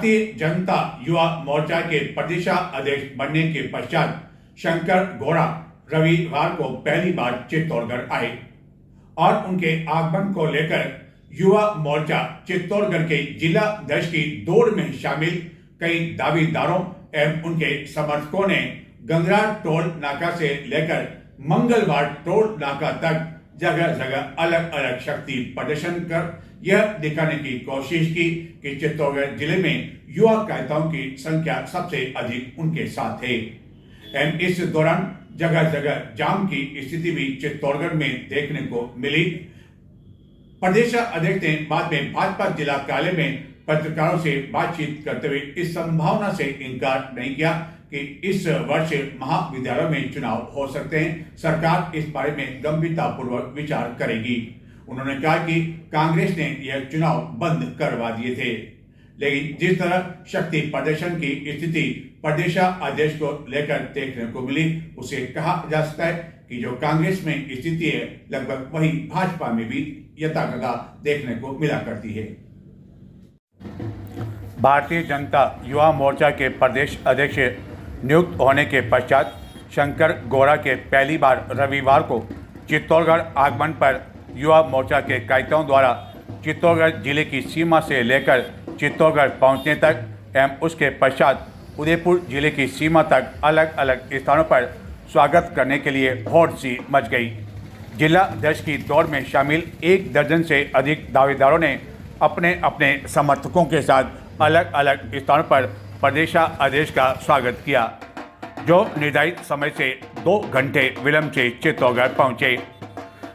भारतीय जनता युवा मोर्चा के प्रदेशाध्यक्ष बनने के पश्चात शंकर गौड़ा रविवार को पहली बार चित्तौड़गढ़ आए और उनके आगमन को लेकर युवा मोर्चा चित्तौड़गढ़ के जिला अध्यक्ष की दौड़ में शामिल कई दावेदारों एवं उनके समर्थकों ने गंगरा टोल नाका से लेकर मंगलवार टोल नाका तक जगह जगह अलग अलग शक्ति प्रदर्शन कर यह दिखाने की कोशिश की कि चित्तौड़गढ़ जिले में युवा कार्यकर्ताओं की संख्या सबसे अधिक उनके साथ है। एवं इस दौरान जगह जगह जाम की स्थिति भी चित्तौड़गढ़ में देखने को मिली। प्रदेश अध्यक्ष ने बाद में भाजपा जिला कार्यालय में पत्रकारों से बातचीत करते हुए इस संभावना से इनकार नहीं किया कि इस वर्ष महाविद्यालयों में चुनाव हो सकते हैं। सरकार इस बारे में गंभीरतापूर्वक विचार करेगी। उन्होंने कहा कि कांग्रेस ने यह चुनाव बंद करवा दिए थे, लेकिन जिस तरह शक्ति प्रदर्शन की स्थिति प्रदेशाध्यक्ष को लेकर देखने को मिली, उसे कहा जा सकता है कि जो कांग्रेस में स्थिति है लगभग वही भाजपा में भी यथाकथा देखने को मिला करती है। भारतीय जनता युवा मोर्चा के प्रदेश अध्यक्ष नियुक्त होने के पश्चात शंकर गौड़ा के पहली बार रविवार को चित्तौड़गढ़ आगमन पर युवा मोर्चा के कार्यकर्ताओं द्वारा चित्तौड़गढ़ जिले की सीमा से लेकर चित्तौड़गढ़ पहुंचने तक एवं उसके पश्चात उदयपुर जिले की सीमा तक अलग अलग स्थानों पर स्वागत करने के लिए होड़ सी मच गई। जिला अध्यक्ष की दौड़ में शामिल 1 दर्जन से अधिक दावेदारों ने अपने अपने समर्थकों के साथ अलग अलग स्थानों पर प्रदेशाध्यक्ष का स्वागत किया, जो निर्धारित समय से 2 घंटे विलंब से चित्तौड़गढ़ पहुंचे।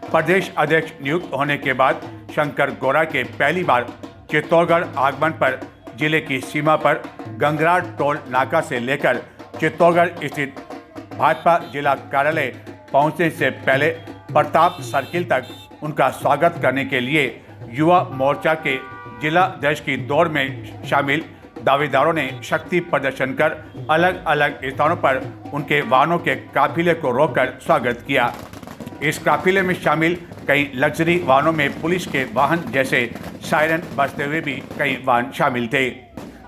प्रदेश अध्यक्ष नियुक्त होने के बाद शंकर गौड़ा के पहली बार चित्तौड़गढ़ आगमन पर जिले की सीमा पर गंगरा टोल नाका से लेकर चित्तौड़गढ़ स्थित भाजपा जिला कार्यालय पहुंचने से पहले प्रताप सर्किल तक उनका स्वागत करने के लिए युवा मोर्चा के जिला अध्यक्ष की दौड़ में शामिल दावेदारों ने शक्ति प्रदर्शन कर अलग अलग स्थानों पर उनके वाहनों के काफिले को रोककर स्वागत किया। इस काफिले में शामिल कई लग्जरी वाहनों में पुलिस के वाहन जैसे सायरन बजते हुए भी कई वाहन शामिल थे।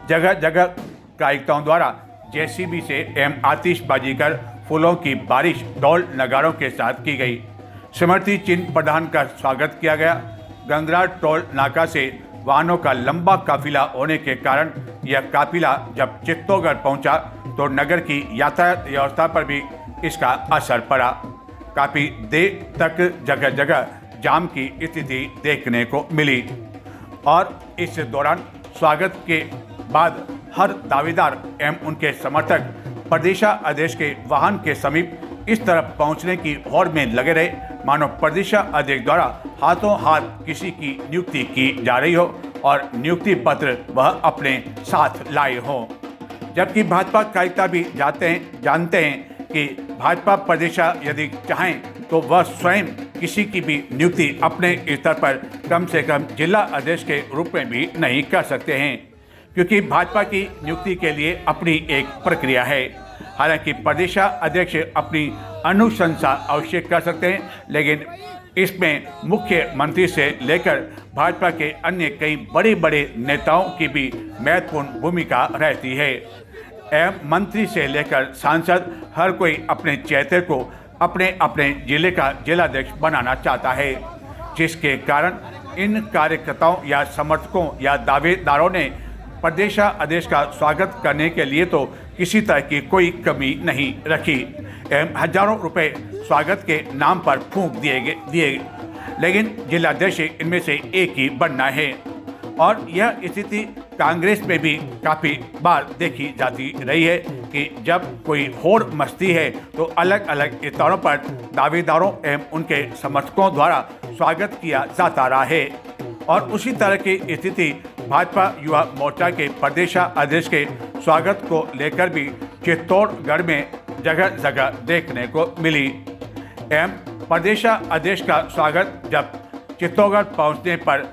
जगह जगह कार्यकर्ताओं द्वारा जेसीबी से एवं आतिशबाजी कर फूलों की बारिश ढोल नगाड़ों के साथ की गई। स्मृति चिन्ह प्रदान कर स्वागत किया गया। गंगरा टोल नाका से वाहनों का लंबा काफिला होने के कारण यह काफिला जब चित्तौड़गढ़ पहुंचा तो नगर की यातायात व्यवस्था पर भी इसका असर पड़ा। काफ़ी देर तक जगह जगह जाम की स्थिति देखने को मिली और इस दौरान स्वागत के बाद हर दावेदार एवं उनके समर्थक प्रदेशाध्यक्ष के वाहन के समीप इस तरफ पहुंचने की होड़ में लगे रहे मानो प्रदेशाध्यक्ष द्वारा हाथों हाथ किसी की नियुक्ति की जा रही हो और नियुक्ति पत्र वह अपने साथ लाए हों। जबकि भाजपा कार्यकर्ता भी जानते हैं कि भाजपा प्रदेश यदि चाहें तो वह स्वयं किसी की भी नियुक्ति अपने स्तर पर कम से कम जिला अध्यक्ष के रूप में भी नहीं कर सकते हैं, क्योंकि भाजपा की नियुक्ति के लिए अपनी एक प्रक्रिया है। हालांकि प्रदेशाध्यक्ष अपनी अनुशंसा अवश्य कर सकते हैं, लेकिन इसमें मुख्यमंत्री से लेकर भाजपा के अन्य कई बड़े बड़े नेताओं की भी महत्वपूर्ण भूमिका रहती है। एवं मंत्री से लेकर सांसद हर कोई अपने चेहरे को अपने अपने जिले का जिलाध्यक्ष बनाना चाहता है, जिसके कारण इन कार्यकर्ताओं या समर्थकों या दावेदारों ने प्रदेशाध्यक्ष का स्वागत करने के लिए तो किसी तरह की कोई कमी नहीं रखी एवं हजारों रुपए स्वागत के नाम पर फूंक दिए, लेकिन जिलाध्यक्ष इनमें से एक ही बनना है। और यह स्थिति कांग्रेस में भी काफ़ी बार देखी जाती रही है कि जब कोई होड़ मचती है तो अलग अलग स्थानों पर दावेदारों एवं उनके समर्थकों द्वारा स्वागत किया जाता रहा है। और उसी तरह की स्थिति भाजपा युवा मोर्चा के प्रदेशाध्यक्ष के स्वागत को लेकर भी चित्तौड़गढ़ में जगह जगह देखने को मिली। एवं प्रदेशाध्यक्ष का स्वागत जब चित्तौड़गढ़ पहुंचने पर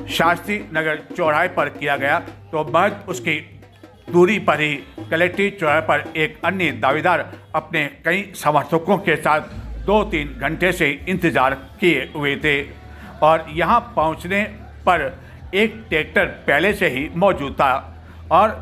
शास्त्री नगर चौराहे पर किया गया तो महज उसकी दूरी पर ही कलेक्ट्रेट चौराहे पर एक अन्य दावेदार अपने कई समर्थकों के साथ 2-3 घंटे से इंतजार किए हुए थे और यहां पहुंचने पर एक ट्रैक्टर पहले से ही मौजूद था और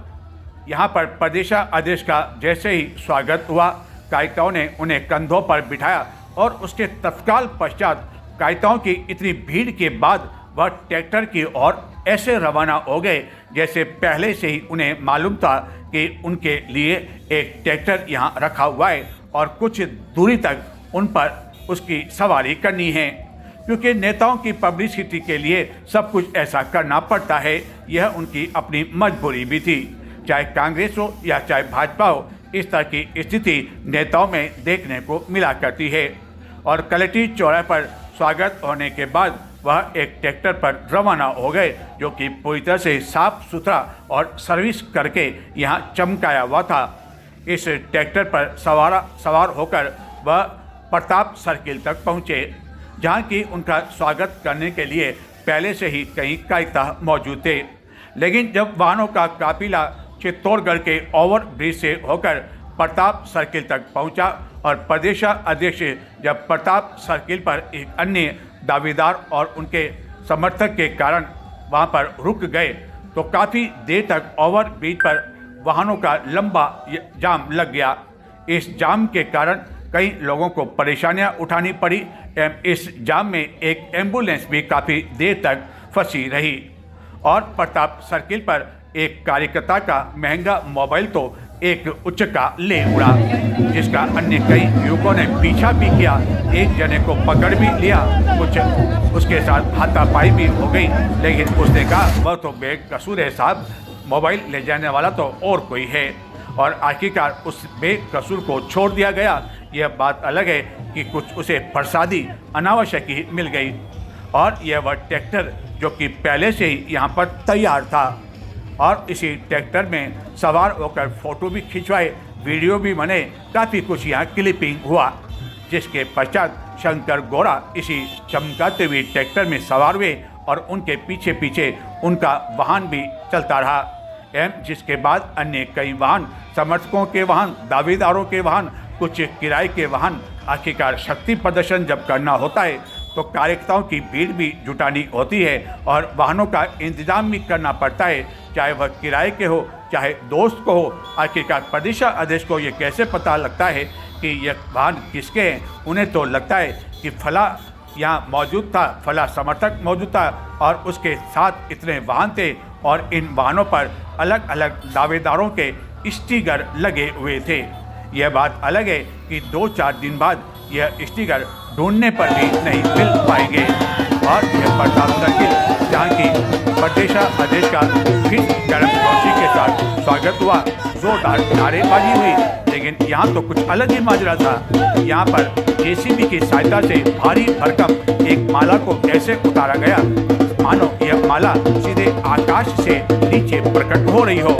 यहाँ पर प्रदेशाध्यक्ष का जैसे ही स्वागत हुआ, कार्यकर्ताओं ने उन्हें कंधों पर बिठाया और उसके तत्काल पश्चात कार्यकर्ताओं की इतनी भीड़ के बाद वह ट्रैक्टर की ओर ऐसे रवाना हो गए जैसे पहले से ही उन्हें मालूम था कि उनके लिए एक ट्रैक्टर यहाँ रखा हुआ है और कुछ दूरी तक उन पर उसकी सवारी करनी है, क्योंकि नेताओं की पब्लिसिटी के लिए सब कुछ ऐसा करना पड़ता है। यह उनकी अपनी मजबूरी भी थी। चाहे कांग्रेस हो या चाहे भाजपा हो, इस तरह की स्थिति नेताओं में देखने को मिला करती है। और कलेक्ट्रेट चौराहे पर स्वागत होने के बाद वह एक ट्रैक्टर पर रवाना हो गए जो कि पूरी तरह से साफ सुथरा और सर्विस करके यहाँ चमकाया हुआ था। इस ट्रैक्टर पर सवार होकर वह प्रताप सर्किल तक पहुँचे, जहाँ की उनका स्वागत करने के लिए पहले से ही कई कार्यकर्ता मौजूद थे। लेकिन जब वाहनों का काफिला चित्तौड़गढ़ के ओवर ब्रिज से होकर प्रताप सर्किल तक पहुंचा और प्रदेशाध्यक्ष जब प्रताप सर्किल पर एक अन्य दावेदार और उनके समर्थक के कारण वहां पर रुक गए तो काफ़ी देर तक ओवर ब्रिज पर वाहनों का लंबा जाम लग गया। इस जाम के कारण कई लोगों को परेशानियां उठानी पड़ी एवं इस जाम में एक एम्बुलेंस भी काफ़ी देर तक फंसी रही और प्रताप सर्किल पर एक कार्यकर्ता का महंगा मोबाइल तो एक उच्चका ले उड़ा, जिसका अन्य कई युवकों ने पीछा भी किया। एक जने को पकड़ भी लिया, कुछ उसके साथ हाथापाई भी हो गई, लेकिन उसने कहा वह तो बेकसूर है साहब, मोबाइल ले जाने वाला तो और कोई है। और आखिरकार उस बेकसूर को छोड़ दिया गया। यह बात अलग है कि कुछ उसे प्रसादी अनावश्यक ही मिल गई और यह वह ट्रैक्टर जो कि पहले से ही यहाँ पर तैयार था और इसी ट्रैक्टर में सवार होकर फ़ोटो भी खिंचवाए, वीडियो भी बने, काफ़ी कुछ यहाँ क्लिपिंग हुआ। जिसके पश्चात शंकर गौड़ा इसी चमकाते हुए ट्रैक्टर में सवार हुए और उनके पीछे पीछे उनका वाहन भी चलता रहा एवं जिसके बाद अन्य कई वाहन, समर्थकों के वाहन, दावेदारों के वाहन, कुछ किराए के वाहन। आखिरकार शक्ति प्रदर्शन जब करना होता है तो कार्यकर्ताओं की भीड़ भी जुटानी होती है और वाहनों का इंतजाम भी करना पड़ता है, चाहे वह किराए के हो चाहे दोस्त को हो। आखिरकार प्रदेशाध्यक्ष को ये कैसे पता लगता है कि यह वाहन किसके हैं? उन्हें तो लगता है कि फला यहाँ मौजूद था, फला समर्थक मौजूद था और उसके साथ इतने वाहन थे और इन वाहनों पर अलग अलग दावेदारों के स्टिकर लगे हुए थे। यह बात अलग है कि 2-4 दिन बाद यह स्टिकर ढूंढने पर भी नहीं मिल पाएंगे और यह प्रताप सर्किल जहाँ की प्रदेशाध्यक्ष का फिर गर्म जोशी के साथ स्वागत हुआ, जोरदार नारेबाजी हुई, लेकिन यहाँ तो कुछ अलग ही माजरा था। यहाँ पर जेसीबी की सहायता से भारी भरकम एक माला को ऐसे उतारा गया मानो यह माला सीधे आकाश से नीचे प्रकट हो रही हो।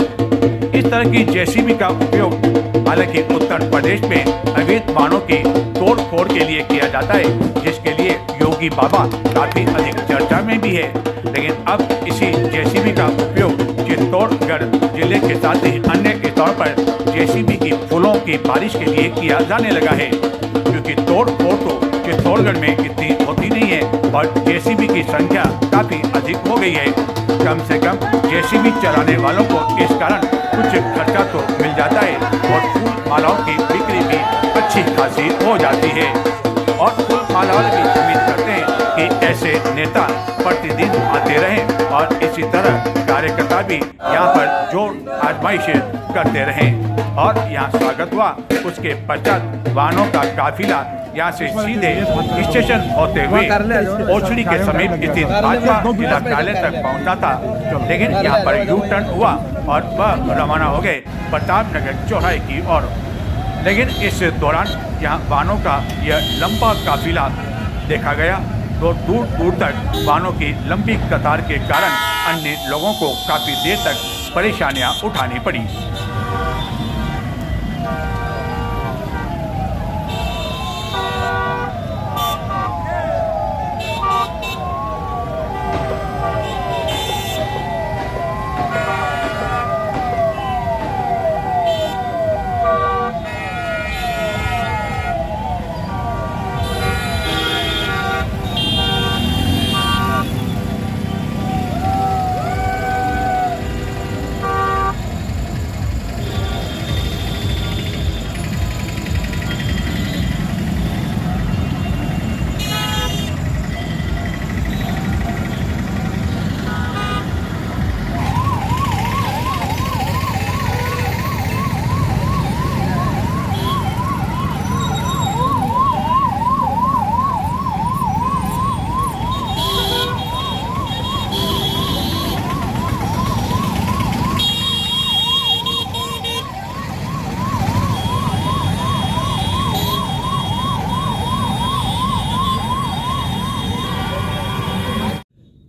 इस तरह की जेसीबी का उपयोग हालांकि उत्तर प्रदेश में अवैध वाहनों की तोड़ फोड़ के लिए किया जाता है, जिसके लिए योगी बाबा काफी अधिक चर्चा में भी है। लेकिन अब इसी जेसीबी का उपयोग चित्तौड़गढ़ जिले के साथ ही अन्य स्थानों पर जेसीबी की फूलों की बारिश के लिए किया जाने लगा है, क्योंकि तोड़ फोड़ तो चित्तौड़गढ़ में इतनी होती नहीं है और जेसीबी की संख्या काफी अधिक हो गई है। कम से कम जेसीबी चलाने वालों को इस कारण कुछ खर्चा तो मिल जाता है और फूल मालाओं की बिक्री भी अच्छी खासी हो जाती है और फूल मालाओं भी उम्मीद करते हैं कि ऐसे नेता प्रतिदिन आते रहें और इसी तरह कार्यकर्ता भी यहाँ पर जोर आजमाइश करते रहें। और यहाँ स्वागत हुआ, उसके पश्चात वाहनों का काफिला यहाँ से सीधे स्टेशन होते हुए ओछड़ी के समीप स्थित भाजपा जिला कार्यालय तक पहुँचा था, लेकिन यहाँ पर यू टर्न हुआ और वह रवाना हो गए प्रताप नगर चौराहे की ओर। लेकिन इस दौरान यहाँ वाहनों का यह लंबा काफिला देखा गया तो दूर दूर तक वाहनों की लंबी कतार के कारण अन्य लोगों को काफ़ी देर तक परेशानियाँ उठानी पड़ी।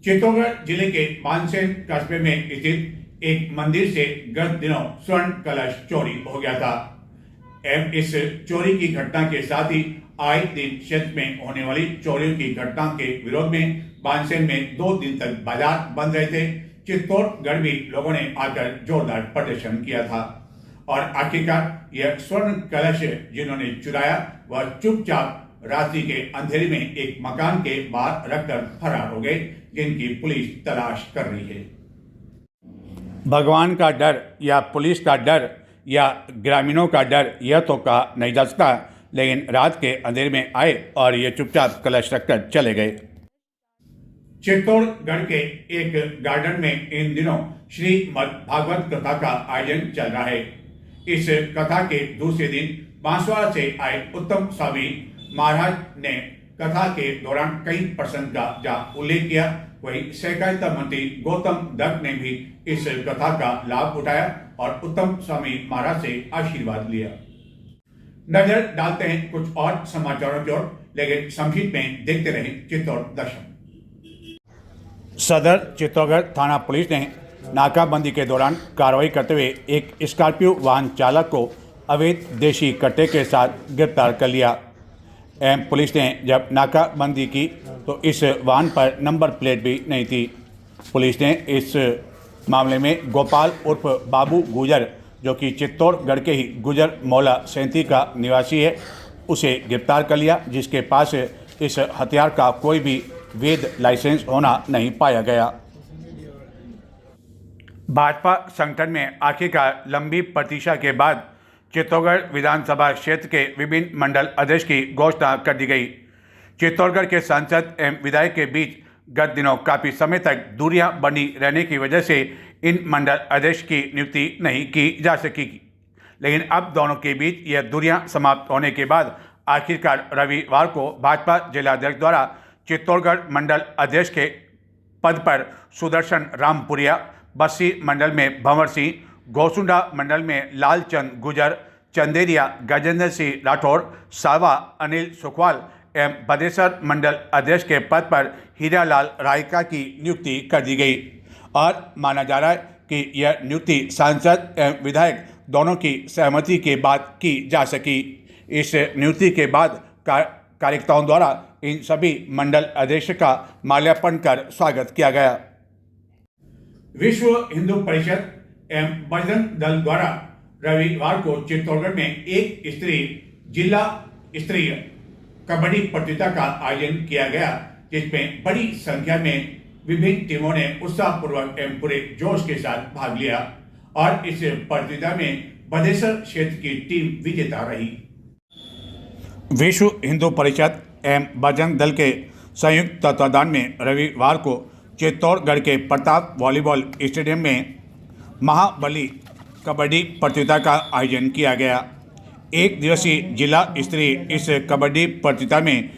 चित्तौड़गढ़ जिले के मानसेन कस्बे में स्थित एक मंदिर से गत दिनों स्वर्ण कलश चोरी हो गया था। इस चोरी की घटना के साथ ही आए दिन क्षेत्र में होने वाली चोरियों की घटना के विरोध में मानसेन में 2 दिन तक बाजार बंद रहे थे। चित्तौड़गढ़ भी लोगों ने आकर जोरदार प्रदर्शन किया था और आखिरकार यह स्वर्ण कलश जिन्होंने चुराया वह चुपचाप रात्रि के अंधेरे में एक मकान के बाहर रखकर फरार हो गए, जिनकी पुलिस तलाश कर रही है। भगवान का डर या पुलिस का डर या ग्रामीणों का डर यह तो कहा नहीं जा सकता, लेकिन रात के अंधेरे में आए और ये चुपचाप कलश रखकर चले गए। चित्तौड़गढ़ के एक गार्डन में इन दिनों श्रीमद् भागवत कथा का आयोजन चल रहा है। इस कथा के दूसरे दिन बांसवाड़ा से आए उत्तम स्वामी महाराज ने कथा के दौरान कई प्रसंग का जहाँ उल्लेख किया, वही सहकारिता मंत्री गौतम दत्त ने भी इस कथा का लाभ उठाया और उत्तम स्वामी महाराज से आशीर्वाद लिया। नजर डालते हैं कुछ और समाचारों की ओर, लेकिन संक्षिप्त में देखते रहे चित्तौड़ दर्शन। सदर चित्तौड़गढ़ थाना पुलिस ने नाकाबंदी के दौरान कार्रवाई करते हुए एक स्कॉर्पियो वाहन चालक को अवैध देशी कट्टे के साथ गिरफ्तार कर लिया। पुलिस ने जब नाकाबंदी की तो इस वाहन पर नंबर प्लेट भी नहीं थी। पुलिस ने इस मामले में गोपाल उर्फ बाबू गुजर, जो कि चित्तौड़गढ़ के ही गुजर मौला सैंती का निवासी है, उसे गिरफ्तार कर लिया, जिसके पास इस हथियार का कोई भी वैध लाइसेंस होना नहीं पाया गया। भाजपा संगठन में आखिरकार लंबी प्रतीक्षा के बाद चित्तौड़गढ़ विधानसभा क्षेत्र के विभिन्न मंडल अध्यक्ष की घोषणा कर दी गई। चित्तौड़गढ़ के सांसद एवं विधायक के बीच गत दिनों काफ़ी समय तक दूरियां बनी रहने की वजह से इन मंडल अध्यक्ष की नियुक्ति नहीं की जा सकी, लेकिन अब दोनों के बीच यह दूरियां समाप्त होने के बाद आखिरकार रविवार को भाजपा जिलाध्यक्ष द्वारा चित्तौड़गढ़ मंडल अध्यक्ष के पद पर सुदर्शन रामपुरिया, बस्सी मंडल में भंवर सिंह, गौसुंडा मंडल में लालचंद गुजर, चंदेरिया गजेंद्र सिंह राठौर, सावा अनिल सुखवाल एवं बदेसर मंडल अध्यक्ष के पद पर हीरालाल रायका की नियुक्ति कर दी गई और माना जा रहा है कि यह नियुक्ति सांसद एवं विधायक दोनों की सहमति के बाद की जा सकी। इस नियुक्ति के बाद कार्यकर्ताओं द्वारा इन सभी मंडल अध्यक्ष का माल्यार्पण कर स्वागत किया गया। विश्व हिंदू परिषद एवं बजरंग दल द्वारा रविवार को चित्तौड़गढ़ में एक जिला स्तरीय कबड्डी प्रतियोगिता का आयोजन किया गया, जिसमें बड़ी संख्या में विभिन्न टीमों ने उत्साहपूर्वक एवं पूरे जोश के साथ भाग लिया और इस प्रतियोगिता में बदेसर क्षेत्र की टीम विजेता रही। विश्व हिंदू परिषद एवं बजरंग दल के संयुक्त तत्वाधान में रविवार को चित्तौड़गढ़ के प्रताप वॉलीबॉल स्टेडियम में महाबली कबड्डी प्रतियोगिता का आयोजन किया गया। एक दिवसीय जिला स्तरीय इस कबड्डी प्रतियोगिता में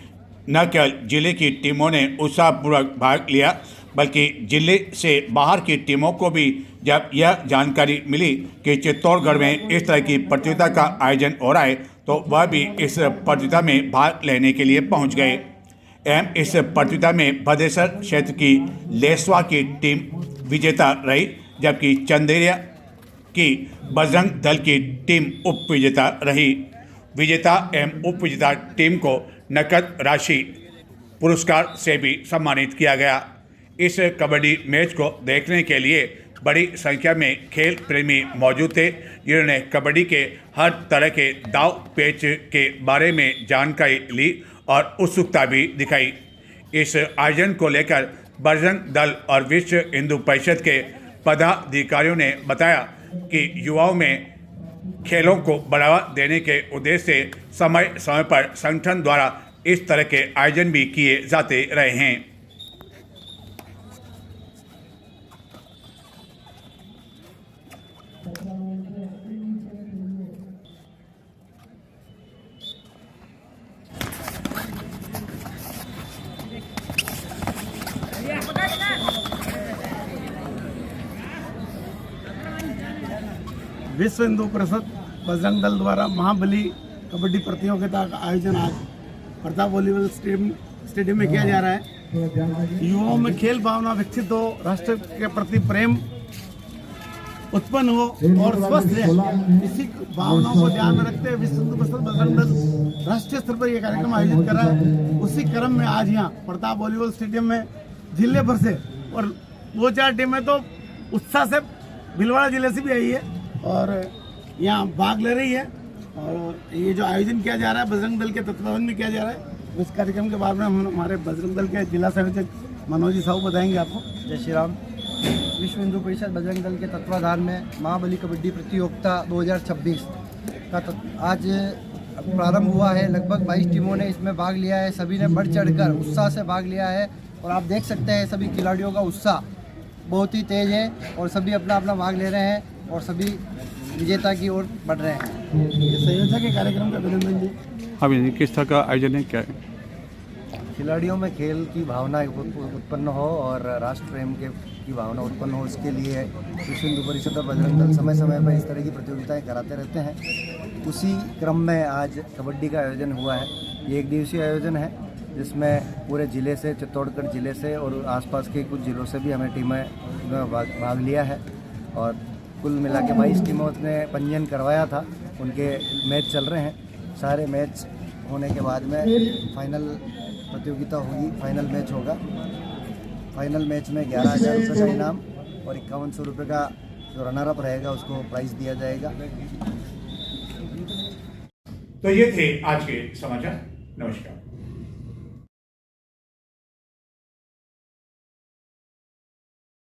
न केवल जिले की टीमों ने उत्साहपूर्वक भाग लिया, बल्कि जिले से बाहर की टीमों को भी जब यह जानकारी मिली कि चित्तौड़गढ़ में इस तरह की प्रतियोगिता का आयोजन हो रहा है, तो वह भी इस प्रतियोगिता में भाग लेने के लिए पहुंच गए। एवं इस प्रतियोगिता में बदेसर क्षेत्र की लेसवा की टीम विजेता रही, जबकि चंदेरिया की बजरंग दल की टीम उप विजेता रही। विजेता एवं उप विजेता टीम को नकद राशि पुरस्कार से भी सम्मानित किया गया। इस कबड्डी मैच को देखने के लिए बड़ी संख्या में खेल प्रेमी मौजूद थे, जिन्होंने कबड्डी के हर तरह के दाव पेच के बारे में जानकारी ली और उत्सुकता भी दिखाई। इस आयोजन को लेकर बजरंग दल और विश्व हिंदू परिषद के पदाधिकारियों ने बताया कि युवाओं में खेलों को बढ़ावा देने के उद्देश्य से समय समय पर संगठन द्वारा इस तरह के आयोजन भी किए जाते रहे हैं। विश्व हिंदू परिषद बजरंग दल द्वारा महाबली कबड्डी प्रतियोगिता का आयोजन आज प्रताप वॉलीबॉल स्टेडियम में किया जा रहा है। युवाओं में खेल भावना विकसित हो, राष्ट्र के प्रति प्रेम उत्पन्न हो और स्वस्थ रहे, इसी भावनाओं को ध्यान में रखते हुए विश्व हिंदू परिषद बजरंग दल राष्ट्रीय स्तर पर यह कार्यक्रम आयोजित कर रहा है। उसी क्रम में आज यहाँ प्रताप वॉलीबॉल स्टेडियम में जिले भर से और 2-4 टीमें तो उत्साह से भीलवाड़ा जिले से भी आई है और यहाँ भाग ले रही है। और ये जो आयोजन किया जा रहा है बजरंग दल के तत्वावधान में किया जा रहा है, इस कार्यक्रम के बारे में हम हमारे बजरंग दल के जिला संयोजक मनोज जी साहू बताएंगे आपको। जय श्री राम। विश्व हिंदू परिषद बजरंग दल के तत्वाधान में महाबली कबड्डी प्रतियोगिता 2026 का आज प्रारंभ हुआ है। लगभग 22 टीमों ने इसमें भाग लिया है। सभी ने बढ़ चढ़कर उत्साह से भाग लिया है और आप देख सकते हैं सभी खिलाड़ियों का उत्साह बहुत ही तेज है और सभी अपना अपना भाग ले रहे हैं और सभी विजेता की ओर बढ़ रहे हैं। ये संयोजक के कार्यक्रम का अभिनंदन जी। हाँ भैया, किस तरह का आयोजन है, क्या है? खिलाड़ियों में खेल की भावना उत्पन्न हो और राष्ट्र प्रेम की भावना उत्पन्न हो, इसके लिए विश्व हिंदू परिषद और बजरंग दल समय समय पर इस तरह की प्रतियोगिताएं कराते रहते हैं। उसी क्रम में आज कबड्डी का आयोजन हुआ है। ये 1 दिवसीय आयोजन है जिसमें पूरे ज़िले से, चित्तौड़गढ़ ज़िले से और आसपास के कुछ ज़िलों से भी हमें टीमें भाग लिया है और कुल मिला के 22 टीमों ने पंजीयन करवाया था। उनके मैच चल रहे हैं। सारे मैच होने के बाद में फाइनल प्रतियोगिता होगी, फाइनल मैच होगा। फाइनल मैच में 11,000 रुपये का इनाम और 5100 रुपये का जो रनर अप रहेगा उसको प्राइज़ दिया जाएगा। तो ये थे आज के समाचार। नमस्कार।